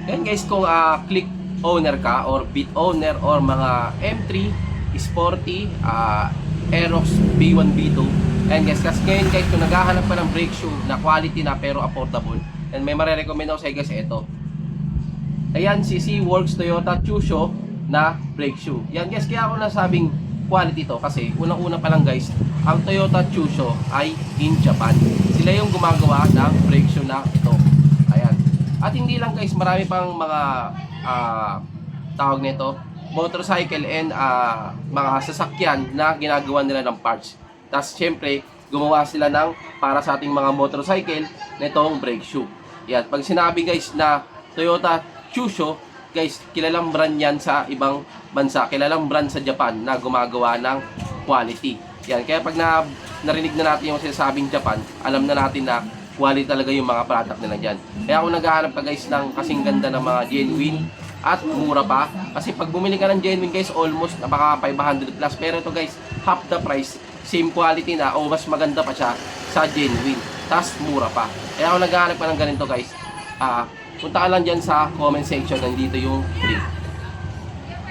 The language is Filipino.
Yan guys, kung click owner ka or bit owner or mga M3, Sporty, Aerox B1, B2. And guys, kasi ngayon guys, kung naghahanap ka ng brake shoe na quality na pero affordable, and may marirecommend ako sa guys, ito. Ayan, CC Works Toyota Chusho na brake shoe. Yan guys, kaya ako nasabing quality to kasi unang-una pa lang guys, ang Toyota Chusho ay in Japan. Sila yung gumagawa ng brake shoe na ito. Ayan. At hindi lang guys, marami pang mga tawag nito, motorcycle and mga sasakyan na ginagawa nila ng parts. Tapos syempre, gumawa sila ng para sa ating mga motorcycle na itong brake shoe. Yan. Pag sinabi guys na Toyota Chusho, guys, kilalang brand yan sa ibang bansa. Kilalang brand sa Japan na gumagawa ng quality. Yan. Kaya pag narinig na natin yung sinasabing Japan, alam na natin na quality talaga yung mga product nila dyan. Kaya kung naghahanap ka guys ng kasing ganda ng mga genuine at mura pa, kasi pag bumili ka ng genuine guys, almost napaka 500 plus. Pero ito guys, half the price, same quality na o mas maganda pa siya sa genuine. Tas mura pa. Kaya kung naghahanap ka ng ganito guys, punta ka lang dyan sa comment section, nandito yung link.